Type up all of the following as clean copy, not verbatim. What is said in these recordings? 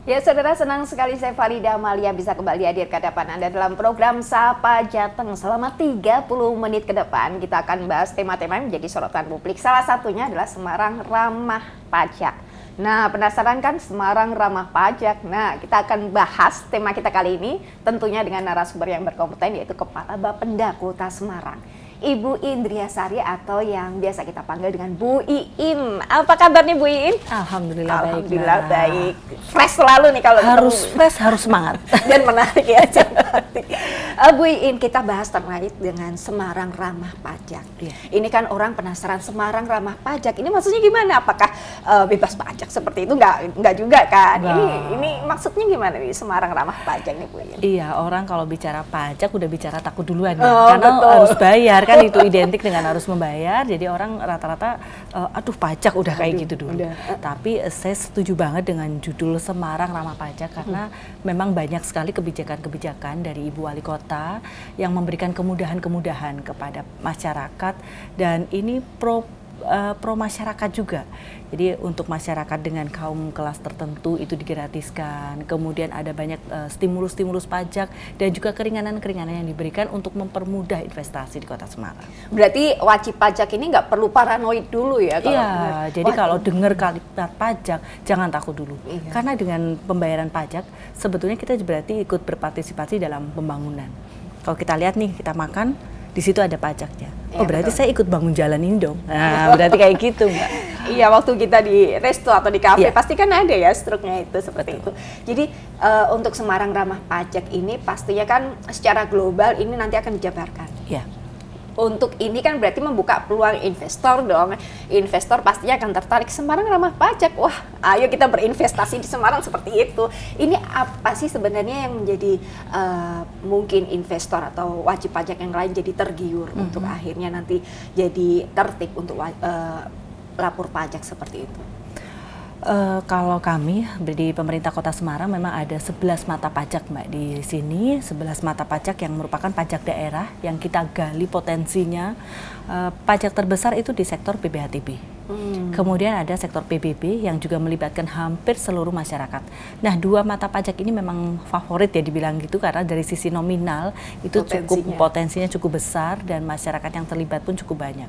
Ya saudara, senang sekali saya Farida Amalia bisa kembali hadir ke hadapan Anda dalam program Sapa Jateng. Selama 30 menit ke depan kita akan bahas tema-tema yang menjadi sorotan publik. Salah satunya adalah Semarang Ramah Pajak. Nah, penasaran kan Semarang Ramah Pajak? Nah, kita akan bahas tema kita kali ini tentunya dengan narasumber yang berkompeten, yaitu Kepala Bapenda Kota Semarang, Ibu Indriasari, atau yang biasa kita panggil dengan Bu Iin. Apa kabarnya Bu Iin? Alhamdulillah, Alhamdulillah baik. Fresh selalu nih kalau harus ketemu. fresh, harus semangat. Dan menarik ya. Bu Iin, kita bahas terkait dengan Semarang Ramah Pajak. Iya. Ini kan orang penasaran Semarang Ramah Pajak. Ini maksudnya gimana? Apakah bebas pajak seperti itu? Enggak juga kan? Ini maksudnya gimana nih Semarang Ramah Pajak nih Bu Iin? Iya, orang kalau bicara pajak udah bicara takut duluan ya. Oh, Karena betul. harus bayar kan, itu identik dengan harus membayar. Jadi orang rata-rata aduh pajak udah kayak gitu dulu. Tapi saya setuju banget dengan judul Semarang Ramah Pajak karena memang banyak sekali kebijakan-kebijakan dari Ibu Wali Kota yang memberikan kemudahan-kemudahan kepada masyarakat, dan ini pro masyarakat juga. Jadi untuk masyarakat dengan kaum kelas tertentu itu digratiskan. Kemudian ada banyak stimulus-stimulus pajak dan juga keringanan-keringanan yang diberikan untuk mempermudah investasi di Kota Semarang. Berarti wajib pajak ini nggak perlu paranoid dulu ya? Iya, jadi kalau dengar kalimat pajak jangan takut dulu. Iya. Karena dengan pembayaran pajak sebetulnya kita berarti ikut berpartisipasi dalam pembangunan. Kalau kita lihat nih, kita makan, di situ ada pajaknya. Oh, berarti saya ikut bangun jalan ini dong. Nah, berarti kayak gitu, Mbak. Iya, waktu kita di resto atau di kafe Iya. pasti kan ada ya struknya itu seperti itu. Jadi untuk Semarang Ramah Pajak ini pastinya kan secara global ini nanti akan dijabarkan. Iya. Untuk ini kan berarti membuka peluang investor dong. Investor pastinya akan tertarik Semarang Ramah Pajak. Wah, ayo kita berinvestasi di Semarang seperti itu. Ini apa sih sebenarnya yang menjadi mungkin investor atau wajib pajak yang lain jadi tergiur untuk akhirnya nanti jadi tertib untuk lapor pajak seperti itu? Kalau kami di pemerintah Kota Semarang memang ada 11 mata pajak, Mbak, di sini. 11 mata pajak yang merupakan pajak daerah yang kita gali potensinya. Pajak terbesar itu di sektor PBHTB. Kemudian ada sektor PBB yang juga melibatkan hampir seluruh masyarakat. Nah, dua mata pajak ini memang favorit ya dibilang gitu, karena dari sisi nominal itu potensinya cukup besar dan masyarakat yang terlibat pun cukup banyak.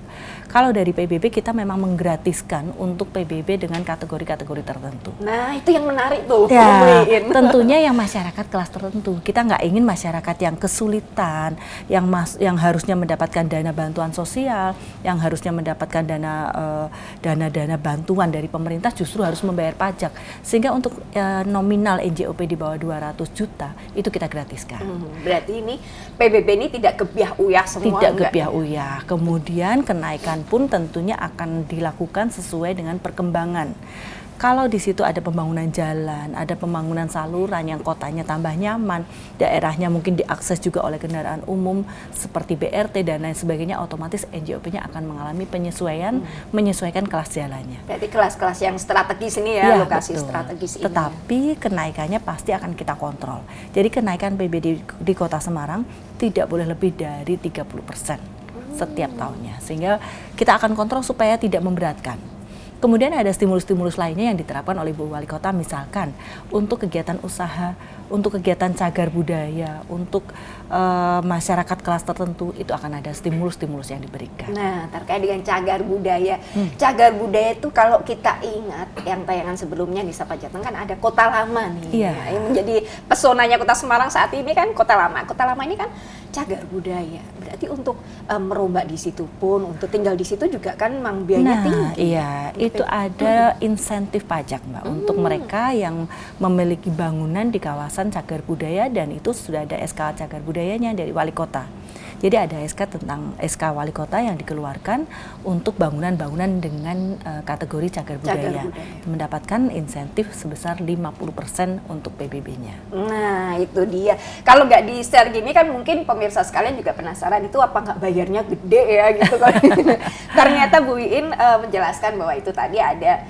Kalau dari PBB kita memang menggratiskan untuk PBB dengan kategori-kategori tertentu. Nah, itu yang menarik tuh. Ya, tentunya yang masyarakat kelas tertentu. Kita nggak ingin masyarakat yang kesulitan, yang harusnya mendapatkan dana bantuan sosial, yang harusnya mendapatkan dana bantuan dari pemerintah justru harus membayar pajak. Sehingga untuk nominal NJOP di bawah 200 juta itu kita gratiskan. Berarti ini PBB ini tidak gebiah uyah semua? Tidak gebiah uyah. Kemudian kenaikan pun tentunya akan dilakukan sesuai dengan perkembangan. Kalau di situ ada pembangunan jalan, ada pembangunan saluran yang kotanya tambah nyaman, daerahnya mungkin diakses juga oleh kendaraan umum seperti BRT dan lain sebagainya, otomatis NJOP-nya akan mengalami penyesuaian, menyesuaikan kelas jalannya. Berarti kelas-kelas yang strategis ini ya, lokasi betul. Strategis ini. Tetapi kenaikannya pasti akan kita kontrol. Jadi kenaikan PBB di Kota Semarang tidak boleh lebih dari 30% setiap tahunnya. Sehingga kita akan kontrol supaya tidak memberatkan. Kemudian ada stimulus-stimulus lainnya yang diterapkan oleh Bu Wali Kota, misalkan untuk kegiatan usaha, untuk kegiatan cagar budaya, untuk masyarakat kelas tertentu, itu akan ada stimulus-stimulus yang diberikan. Nah, terkait dengan cagar budaya. Cagar budaya itu kalau kita ingat yang tayangan sebelumnya di Sapa Jateng kan ada Kota Lama nih. Iya. Yang menjadi pesonanya Kota Semarang saat ini kan Kota Lama. Kota Lama ini kan cagar budaya. Berarti untuk merombak di situ pun, untuk tinggal di situ juga kan memang biayanya tinggi. Iya, itu ada insentif pajak, Mbak, untuk mereka yang memiliki bangunan di kawasan cagar budaya, dan itu sudah ada SK cagar budayanya dari Wali Kota. Jadi ada SK Wali Kota yang dikeluarkan untuk bangunan-bangunan dengan kategori cagar budaya. Mendapatkan insentif sebesar 50% untuk PBB-nya. Nah, itu dia. Kalau nggak di-share gini kan mungkin pemirsa sekalian juga penasaran, itu apa nggak bayarnya gede ya gitu kan. Ternyata Bu Iin menjelaskan bahwa itu tadi ada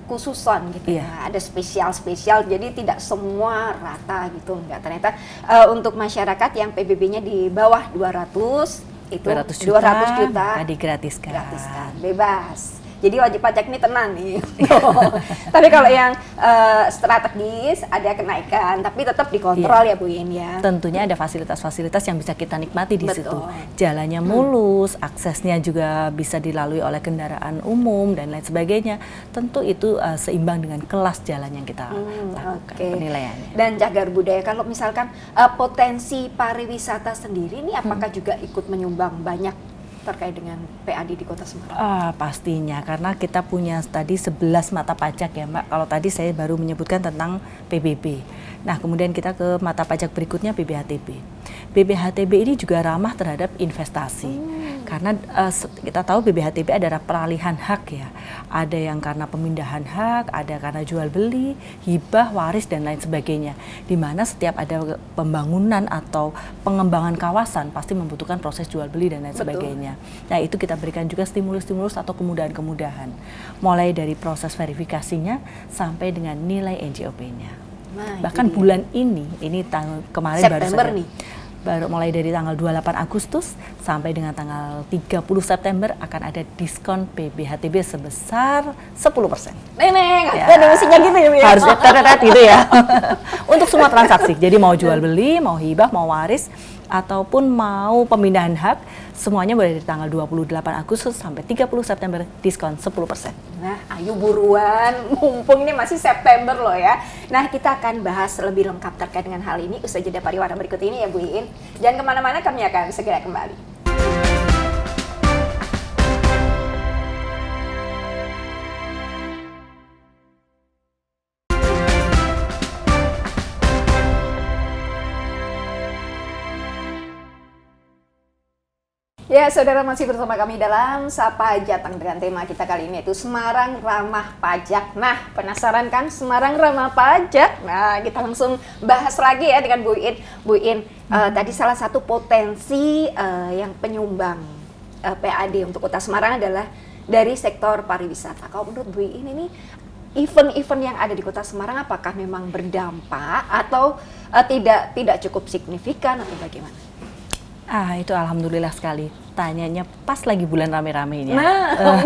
khususan gitu ya, ada spesial-spesial, jadi tidak semua rata gitu, enggak. Ternyata untuk masyarakat yang PBB-nya di bawah 200 itu 200 juta digratiskan. bebas. Jadi wajib pajak ini tenang nih. Tapi kalau yang strategis ada kenaikan, tapi tetap dikontrol ya Bu In ya. Tentunya ada fasilitas-fasilitas yang bisa kita nikmati di Betul. situ. Jalannya mulus, aksesnya juga bisa dilalui oleh kendaraan umum dan lain sebagainya. Tentu itu seimbang dengan kelas jalan yang kita lakukan penilaiannya. Dan cagar budaya, kalau misalkan potensi pariwisata sendiri ini apakah juga ikut menyumbang banyak terkait dengan PAD di Kota Semarang? Pastinya, karena kita punya tadi 11 mata pajak ya Mbak. Kalau tadi saya baru menyebutkan tentang PBB. Nah, kemudian kita ke mata pajak berikutnya BPHTB. BPHTB ini juga ramah terhadap investasi. Karena kita tahu BPHTB adalah peralihan hak ya. Ada yang karena pemindahan hak, ada karena jual beli, hibah, waris dan lain sebagainya. Di mana setiap ada pembangunan atau pengembangan kawasan pasti membutuhkan proses jual beli dan lain sebagainya. Nah, itu kita berikan juga stimulus-stimulus atau kemudahan-kemudahan. Mulai dari proses verifikasinya sampai dengan nilai NJOP-nya. Nah, bahkan bulan ini kemarin September baru mulai dari tanggal 28 Agustus sampai dengan tanggal 30 September akan ada diskon BPHTB sebesar 10%. Neneng, Ya. ada misinya gitu ya Bu ya? Harus tetet gitu ya. Untuk semua transaksi. Jadi mau jual beli, mau hibah, mau waris, ataupun mau pemindahan hak, semuanya boleh dari tanggal 28 Agustus sampai 30 September diskon 10%. Nah, ayo buruan, mumpung ini masih September loh ya. Nah, kita akan bahas lebih lengkap terkait dengan hal ini usai jeda pariwara berikut ini ya Bu In. Jangan kemana-mana, kami akan segera kembali. Ya, saudara masih bersama kami dalam Sapa Jateng dengan tema kita kali ini yaitu Semarang Ramah Pajak. Nah, penasaran kan Semarang Ramah Pajak? Nah, kita langsung bahas lagi ya dengan Bu In. Bu In, tadi salah satu potensi yang penyumbang PAD untuk Kota Semarang adalah dari sektor pariwisata. Kalau menurut Bu In ini event-event yang ada di Kota Semarang apakah memang berdampak atau tidak cukup signifikan atau bagaimana? Itu alhamdulillah sekali. Tanyanya pas lagi bulan rame-ramenya. Nah.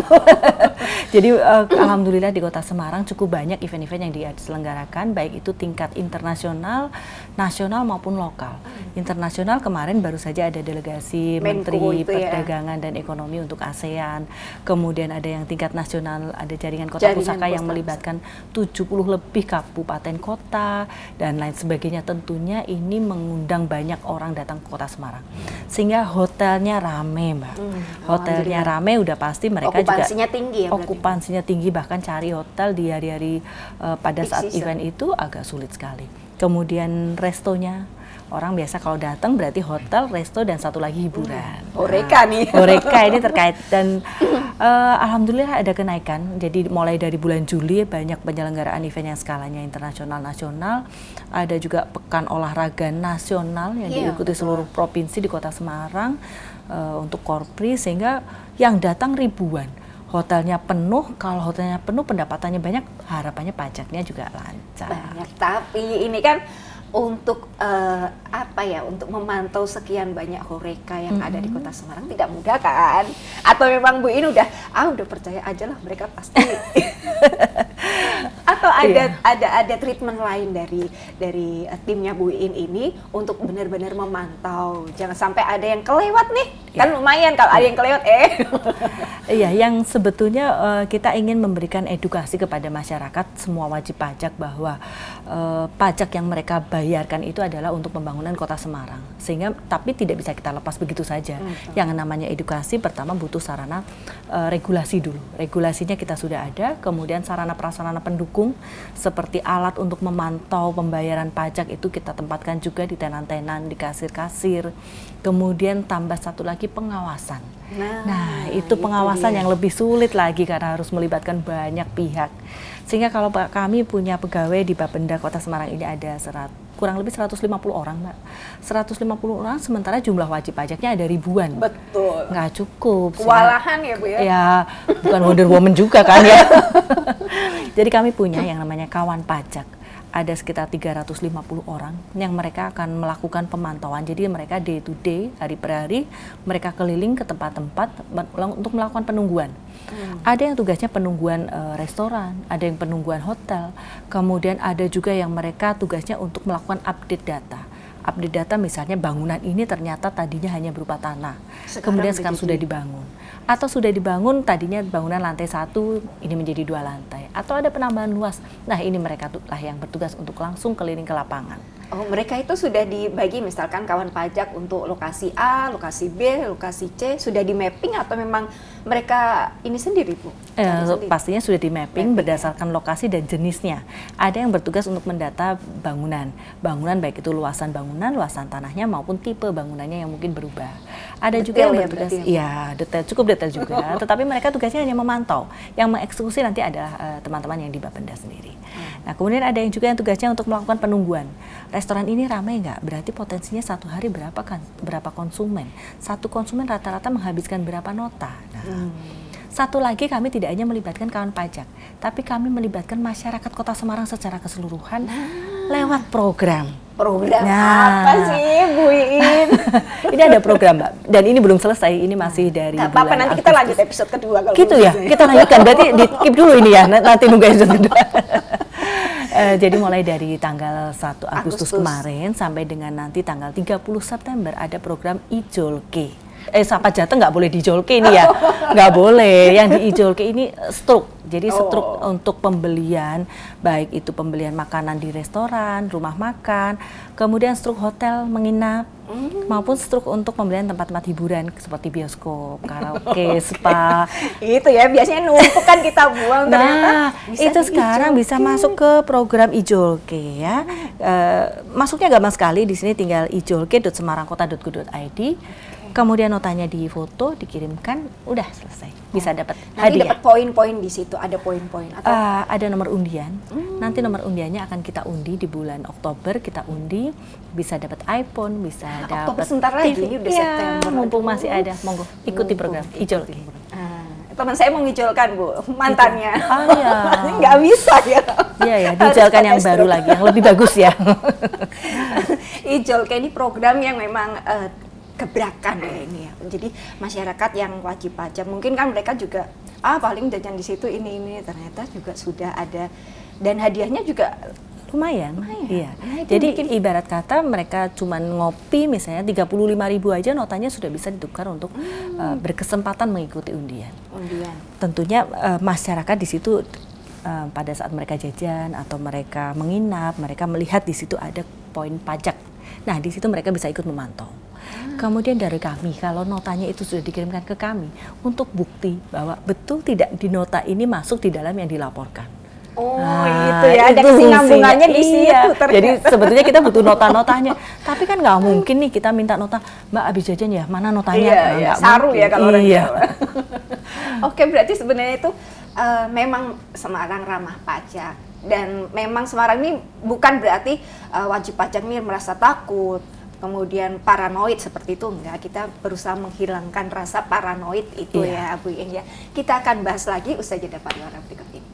Jadi alhamdulillah di Kota Semarang cukup banyak event-event yang diselenggarakan, baik itu tingkat internasional, nasional maupun lokal. Internasional kemarin baru saja ada delegasi Menteri Perdagangan dan Ekonomi untuk ASEAN. Kemudian ada yang tingkat nasional, ada jaringan kota pusaka yang melibatkan 70 lebih kabupaten kota dan lain sebagainya. Tentunya ini mengundang banyak orang datang ke Kota Semarang. Sehingga hotelnya ramai Mbak. Hotelnya rame udah pasti mereka okupansinya juga tinggi ya berarti. Okupansinya tinggi, bahkan cari hotel di hari-hari pada saat event itu agak sulit sekali. Kemudian restonya, orang biasa kalau datang berarti hotel, resto dan satu lagi hiburan. Horeca nih. Horeca ini terkait dan alhamdulillah ada kenaikan. Jadi mulai dari bulan Juli banyak penyelenggaraan event yang skalanya internasional nasional. Ada juga pekan olahraga nasional yang diikuti seluruh provinsi di Kota Semarang untuk Korpri, sehingga yang datang ribuan. Hotelnya penuh, kalau hotelnya penuh pendapatannya banyak, harapannya pajaknya juga lancar. Banyak, tapi ini kan untuk untuk memantau sekian banyak horeca yang ada di Kota Semarang tidak mudah kan? Atau memang Bu In udah percaya aja lah mereka pasti. Atau ada treatment lain dari timnya Bu In ini untuk benar-benar memantau, jangan sampai ada yang kelewat nih. Kan lumayan kalau ada yang kelewat Iya, yang sebetulnya kita ingin memberikan edukasi kepada masyarakat semua wajib pajak bahwa pajak yang mereka bayarkan itu adalah untuk pembangunan Kota Semarang. Sehingga tapi tidak bisa kita lepas begitu saja. Yang namanya edukasi pertama butuh sarana regulasi dulu. Regulasinya kita sudah ada, kemudian sarana prasarana pendukung seperti alat untuk memantau pembayaran pajak itu kita tempatkan juga di tenan-tenan, di kasir-kasir. Kemudian tambah satu lagi pengawasan. Nah, itu pengawasan yang lebih sulit lagi karena harus melibatkan banyak pihak. Sehingga kalau kami punya pegawai di Bapenda Kota Semarang ini ada kurang lebih 150 orang, Mbak. 150 orang sementara jumlah wajib pajaknya ada ribuan. Betul. Nggak cukup. Kewalahan ya Bu ya? Ya, bukan Wonder Woman juga kan ya. Jadi kami punya yang namanya kawan pajak. ada sekitar 350 orang yang mereka akan melakukan pemantauan. Jadi mereka day to day, hari per hari, mereka keliling ke tempat-tempat untuk melakukan penungguan. Ada yang tugasnya penungguan restoran, ada yang penungguan hotel, kemudian ada juga yang mereka tugasnya untuk melakukan update data. Update data misalnya bangunan ini ternyata tadinya hanya berupa tanah, kemudian sekarang sudah dibangun. Atau sudah dibangun tadinya bangunan lantai 1, ini menjadi 2 lantai. Atau ada penambahan luas. Nah ini mereka lah yang bertugas untuk langsung keliling ke lapangan. Oh, mereka itu sudah dibagi misalkan kawan pajak untuk lokasi A, lokasi B, lokasi C, sudah di mapping atau memang mereka ini sendiri, Bu? Pastinya sudah di mapping berdasarkan lokasi dan jenisnya. Ada yang bertugas untuk mendata bangunan. Bangunan baik itu luasan bangunan, luasan tanahnya maupun tipe bangunannya yang mungkin berubah. Ada juga yang bertugas, ya detail, cukup detail juga, tetapi mereka tugasnya hanya memantau. Yang mengeksekusi nanti adalah teman-teman yang di Bapenda sendiri. Nah kemudian ada yang juga yang tugasnya untuk melakukan penungguan. Restoran ini ramai nggak? Berarti potensinya satu hari berapa konsumen? Satu konsumen rata-rata menghabiskan berapa nota? Nah, satu lagi kami tidak hanya melibatkan kawan pajak, tapi kami melibatkan masyarakat Kota Semarang secara keseluruhan lewat program. Program apa sih, Bu Iin? Ini ada program, Mbak. Dan ini belum selesai, ini masih dari bulan apa-apa, nanti kita lanjut episode kedua kalau gitu ya. Kita lanjutkan, berarti di skip dulu ini ya, nanti nunggu episode kedua. Jadi mulai dari tanggal 1 Agustus kemarin sampai dengan nanti tanggal 30 September ada program Ijolke. Sapa Jateng nggak boleh dijolke ini ya, nggak boleh. Yang diijolke ini struk, jadi struk untuk pembelian, baik itu pembelian makanan di restoran, rumah makan, kemudian struk hotel menginap, maupun struk untuk pembelian tempat-tempat hiburan seperti bioskop, karaoke, spa. Itu ya, biasanya numpuk kan kita buang, ternyata itu sekarang bisa masuk ke program Ijolke ya. Masuknya gampang sekali, di sini tinggal ijolke.semarangkota.go.id. Kemudian notanya difoto, dikirimkan, udah selesai. Bisa dapat hadiah. Nanti dapat poin-poin di situ, ada poin-poin atau ada nomor undian. Nanti nomor undiannya akan kita undi di bulan Oktober, kita undi, bisa dapat iPhone, bisa dapat Oktober sebentar lagi, TV. ini udah September. Mumpung masih ada, monggo ikuti program Ijolke. Teman saya mau ngijolkan, Bu, mantannya. Iya. Nggak bisa ya. Iya ya, dijolkan yang baru lagi, yang lebih bagus ya. Ijolke ini program yang memang gebrakan ya ini ya. Jadi masyarakat yang wajib pajak mungkin kan mereka juga paling jajan di situ ini ternyata juga sudah ada dan hadiahnya juga lumayan. Iya. Nah, jadi ibarat kata mereka cuman ngopi misalnya 35.000 aja notanya sudah bisa ditukar untuk berkesempatan mengikuti undian. Tentunya masyarakat di situ pada saat mereka jajan atau mereka menginap, mereka melihat di situ ada poin pajak. Nah, di situ mereka bisa ikut memantau. Kemudian dari kami, kalau notanya itu sudah dikirimkan ke kami untuk bukti bahwa betul tidak di nota ini masuk di dalam yang dilaporkan. Itu ya, ada kesinambungannya di situ. Jadi sebetulnya kita butuh nota-notanya. Tapi kan nggak mungkin nih kita minta nota, Mbak habis jajan ya, mana notanya? Iya, saru ya kalau orang Jawa. Oke, berarti sebenarnya itu memang Semarang ramah pajak. Dan memang Semarang ini bukan berarti wajib pajak ini merasa takut, kemudian paranoid seperti itu, enggak. Kita berusaha menghilangkan rasa paranoid itu ya, Bu Iin ya. Kita akan bahas lagi usai jeda pariwara berikut ini.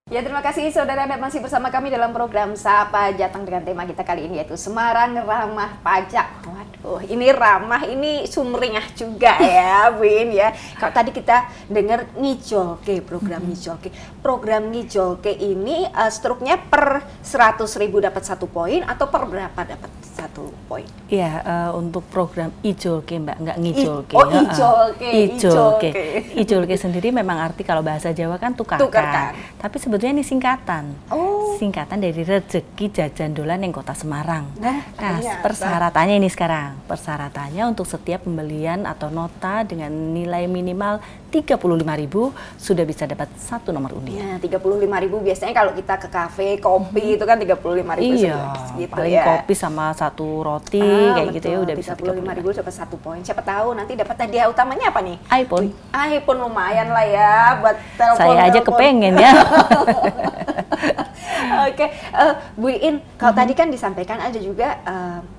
Ya, terima kasih saudara Anda masih bersama kami dalam program Sapa Jateng dengan tema kita kali ini yaitu Semarang Ramah Pajak. Waduh, ini ramah, ini sumringah juga ya, Bu Iin ya. Kalau tadi kita dengar Ngijolke, program Ngijolke. Program Ngijolke ini struknya per 100.000 dapat 1 poin atau per berapa dapat 1 poin? Iya, untuk program Ijolke Mbak, nggak Ngijolke. Ijolke. Ijolke sendiri memang arti kalau bahasa Jawa kan tukarkan. Tapi sebetulnya ini singkatan. Singkatan dari rezeki jajan dolan yang Kota Semarang. Nah, persyaratannya ini sekarang. Persyaratannya untuk setiap pembelian atau nota dengan nilai minimal 35.000 sudah bisa dapat 1 nomor undian. Nah, 35.000 biasanya kalau kita ke kafe, kopi itu kan 35.000 gitu paling ya. Kopi sama 1 roti kayak gitu ya udah bisa 35.000 dapat 1 poin. Siapa tahu nanti dapat hadiah utamanya apa nih? iPhone. iPhone lumayan lah ya buat telepon. Saya aja kepengen ya. Oke, Bu Iin, kalau tadi kan disampaikan ada juga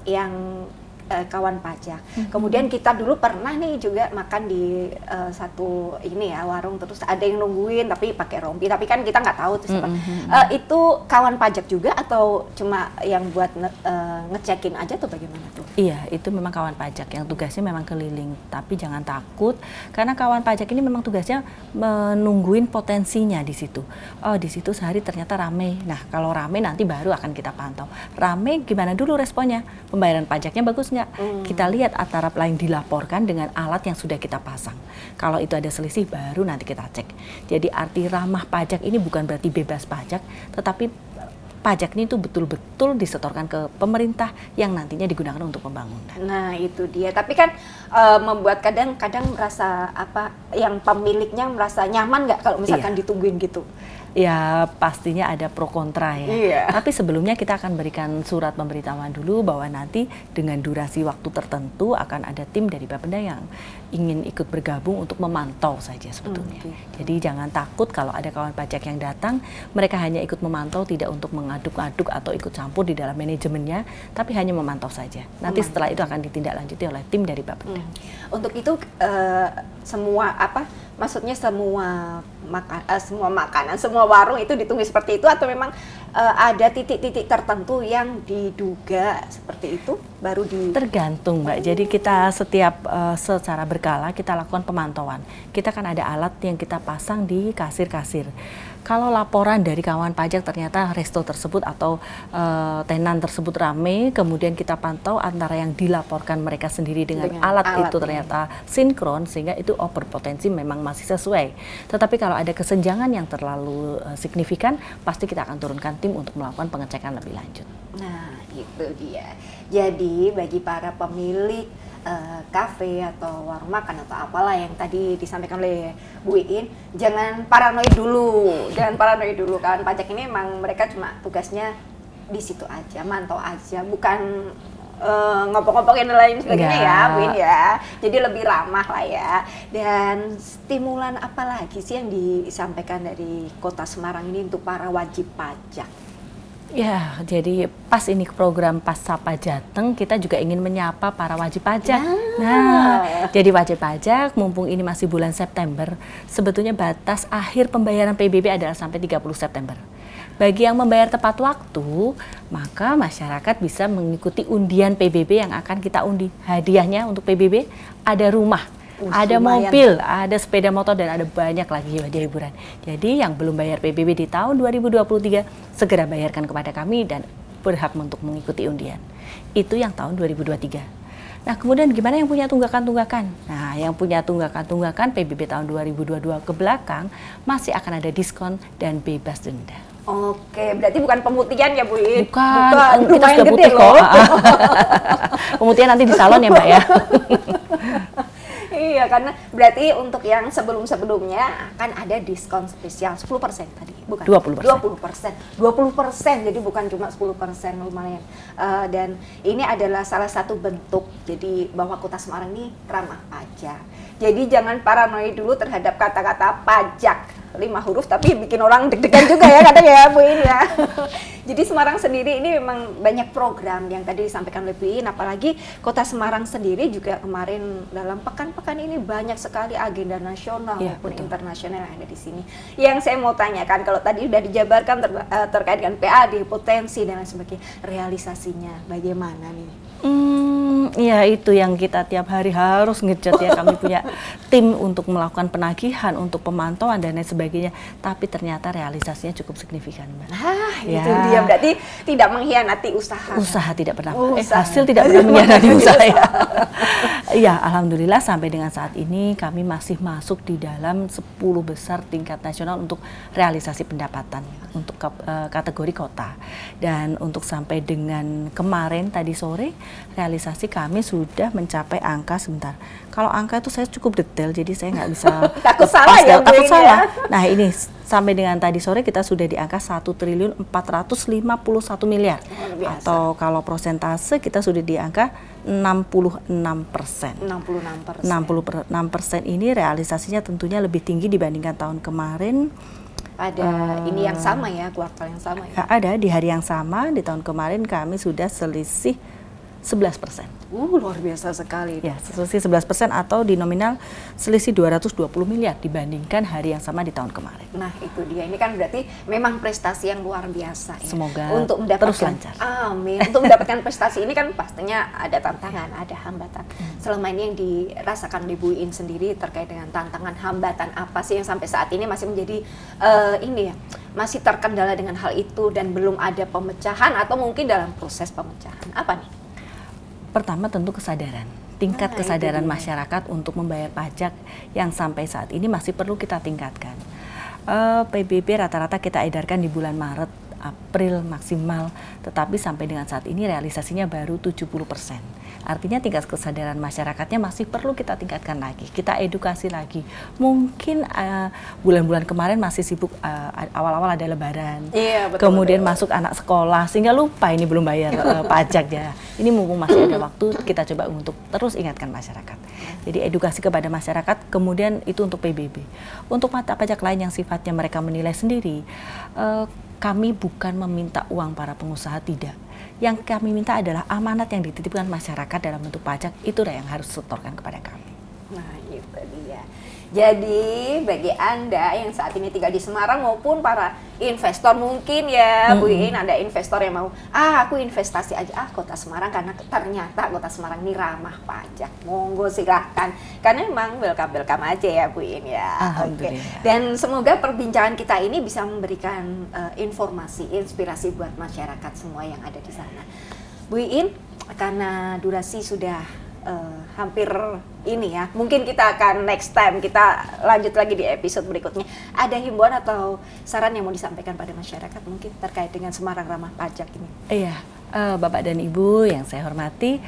yang kawan pajak. Kemudian kita dulu pernah nih juga makan di satu ini ya warung, terus ada yang nungguin tapi pakai rompi, tapi kan kita nggak tahu tuh siapa. Itu kawan pajak juga atau cuma yang buat ngecekin aja tuh bagaimana tuh? Iya, itu memang kawan pajak yang tugasnya memang keliling, tapi jangan takut karena kawan pajak ini memang tugasnya menungguin potensinya di situ. Oh, di situ sehari ternyata rame. Nah, kalau rame nanti baru akan kita pantau. Rame gimana dulu responnya? Pembayaran pajaknya bagus nggak? Kita lihat antara yang dilaporkan dengan alat yang sudah kita pasang. Kalau itu ada selisih baru nanti kita cek. Jadi arti ramah pajak ini bukan berarti bebas pajak, tetapi pajak ini tuh betul-betul disetorkan ke pemerintah yang nantinya digunakan untuk pembangunan. Nah itu dia. Tapi kan membuat kadang-kadang merasa apa, yang pemiliknya merasa nyaman nggak kalau misalkan ditungguin gitu? Ya pastinya ada pro kontra ya. Iya. Tapi sebelumnya kita akan berikan surat pemberitahuan dulu bahwa nanti dengan durasi waktu tertentu akan ada tim dari Bapenda yang ingin ikut bergabung untuk memantau saja sebetulnya. Jadi jangan takut kalau ada kawan pajak yang datang, mereka hanya ikut memantau, tidak untuk mengaduk-aduk atau ikut campur di dalam manajemennya, tapi hanya memantau saja. Nanti setelah itu akan ditindaklanjuti oleh tim dari Bapenda. Untuk itu semua apa? Maksudnya semua makanan, semua warung itu ditunggu seperti itu atau memang ada titik-titik tertentu yang diduga seperti itu baru Tergantung Mbak. Jadi kita setiap secara berkala kita lakukan pemantauan. Kita kan ada alat yang kita pasang di kasir-kasir. Kalau laporan dari kawan pajak ternyata resto tersebut atau tenan tersebut rame, kemudian kita pantau antara yang dilaporkan mereka sendiri dengan alat itu ternyata sinkron, sehingga itu berpotensi memang masih sesuai. Tetapi kalau ada kesenjangan yang terlalu signifikan, pasti kita akan turunkan tim untuk melakukan pengecekan lebih lanjut. Nah, itu dia. Jadi bagi para pemilik kafe atau warung makan atau apalah yang tadi disampaikan oleh Bu Iin, jangan paranoid dulu, Kawan pajak ini memang mereka cuma tugasnya di situ aja, mantau aja, bukan ngopok-ngopokin lain sebagainya ya, Bu Iin ya. Jadi lebih ramah lah ya. Dan stimulan apa lagi sih yang disampaikan dari Kota Semarang ini untuk para wajib pajak? Ya, jadi pas ini program Pas Sapa Jateng, kita juga ingin menyapa para wajib pajak. Nah, jadi wajib pajak, mumpung ini masih bulan September, sebetulnya batas akhir pembayaran PBB adalah sampai 30 September. Bagi yang membayar tepat waktu, maka masyarakat bisa mengikuti undian PBB yang akan kita undi. Hadiahnya untuk PBB ada rumah, ada mobil, ada sepeda motor, dan ada banyak lagi hadiah hiburan. Jadi yang belum bayar PBB di tahun 2023, segera bayarkan kepada kami dan berhak untuk mengikuti undian. Itu yang tahun 2023. Nah, kemudian gimana yang punya tunggakan-tunggakan? Nah, yang punya tunggakan-tunggakan PBB tahun 2022 ke belakang masih akan ada diskon dan bebas denda. Oke, berarti bukan pemutihan ya Bu Iin? Bukan, kita sudah putih kok. Pemutihan nanti di salon ya Mbak ya. Iya, karena berarti untuk yang sebelum-sebelumnya akan ada diskon spesial 10% tadi, bukan? 20%. 20%, jadi bukan cuma 10%, lumayan. Dan ini adalah salah satu bentuk jadi bahwa Kota Semarang ini ramah pajak. Jadi jangan paranoid dulu terhadap kata-kata pajak 5 huruf, tapi bikin orang deg-degan juga ya kadang ya Bu Iin ya. Jadi Semarang sendiri ini memang banyak program yang tadi disampaikan oleh Bu Iin, apalagi Kota Semarang sendiri juga kemarin dalam pekan-pekan ini banyak sekali agenda nasional maupun internasional yang ada di sini. Yang saya mau tanyakan, kalau tadi sudah dijabarkan terkait dengan PAD, potensi dan lain sebagainya, realisasinya bagaimana nih? Ya itu yang kita tiap hari harus ngejat ya, kami punya tim untuk melakukan penagihan, untuk pemantauan dan lain sebagainya, tapi ternyata realisasinya cukup signifikan Mbak. Itu dia, berarti tidak mengkhianati usaha. Usaha tidak pernah, hasil tidak pernah mengkhianati usaha ya. Ya, alhamdulillah sampai dengan saat ini kami masih masuk di dalam 10 besar tingkat nasional untuk realisasi pendapatan untuk kategori kota. Dan untuk sampai dengan kemarin tadi sore, realisasi kami sudah mencapai angka, sebentar. Kalau angka itu saya cukup detail, jadi saya nggak bisa takut salah ya, takut salah. Nah ini sampai dengan tadi sore kita sudah di angka 1.451 miliar, atau kalau prosentase kita sudah di angka 66%. 66% ini realisasinya tentunya lebih tinggi dibandingkan tahun kemarin. pada ini yang sama ya, kuartal yang sama ya? Ada, di hari yang sama, di tahun kemarin kami sudah selisih 11%. Luar biasa sekali. Ya, selisih 11% atau di nominal selisih 220 miliar dibandingkan hari yang sama di tahun kemarin. Nah, itu dia. Ini kan berarti memang prestasi yang luar biasa ya. Semoga untuk mendapatkan, terus lancar. Amin. Untuk mendapatkan prestasi ini kan pastinya ada tantangan, ada hambatan. Selama ini yang dirasakan oleh Bu Iin sendiri terkait dengan tantangan, hambatan apa sih yang sampai saat ini masih menjadi ini ya, masih terkendala dengan hal itu dan belum ada pemecahan atau mungkin dalam proses pemecahan. Apa nih? Pertama tentu kesadaran, tingkat kesadaran masyarakat untuk membayar pajak yang sampai saat ini masih perlu kita tingkatkan. PBB rata-rata kita edarkan di bulan Maret, April maksimal, tetapi sampai dengan saat ini realisasinya baru 70%. Artinya tingkat kesadaran masyarakatnya masih perlu kita tingkatkan lagi, kita edukasi lagi. Mungkin bulan-bulan kemarin masih sibuk, awal-awal ada lebaran, iya, betul, kemudian masuk anak sekolah sehingga lupa ini belum bayar pajak ya. Ini mumpung masih ada waktu, kita coba untuk terus ingatkan masyarakat. Jadi edukasi kepada masyarakat, kemudian itu untuk PBB. Untuk mata pajak lain yang sifatnya mereka menilai sendiri, kami bukan meminta uang para pengusaha, tidak. Yang kami minta adalah amanat yang dititipkan masyarakat dalam bentuk pajak, itu yang harus setorkan kepada kami. Nah, itu dia. Jadi, bagi Anda yang saat ini tinggal di Semarang maupun para investor mungkin ya, Bu Iin, ada investor yang mau, aku investasi aja, Kota Semarang, karena ternyata Kota Semarang ini ramah pajak. Monggo silahkan, karena memang welcome aja ya Bu Iin ya. Oke. Dan semoga perbincangan kita ini bisa memberikan informasi, inspirasi buat masyarakat semua yang ada di sana. Bu Iin, karena durasi sudah hampir ini ya, mungkin kita akan next time kita lanjut lagi di episode berikutnya. Ada himbauan atau saran yang mau disampaikan pada masyarakat mungkin terkait dengan Semarang ramah pajak ini? Iya, Bapak dan Ibu yang saya hormati,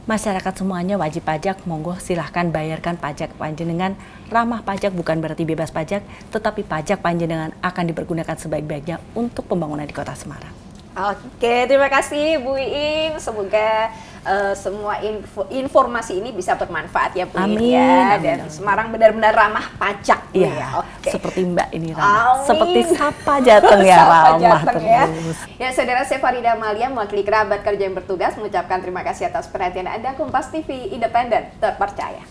masyarakat semuanya wajib pajak, monggo silahkan bayarkan pajak panjenengan. Ramah pajak bukan berarti bebas pajak, tetapi pajak panjenengan akan dipergunakan sebaik-baiknya untuk pembangunan di Kota Semarang. Oke, terima kasih Bu Iin. Semoga semua informasi ini bisa bermanfaat ya Bu Iin ya. Dan Semarang benar-benar ramah pajak. Iya, seperti Mbak ini ramah. Seperti Sapa Jateng ya, ramah terus. Ya, saudara, saya Farida Amalia mewakili kerabat kerja yang bertugas mengucapkan terima kasih atas perhatian Anda. Kompas TV, independen, terpercaya.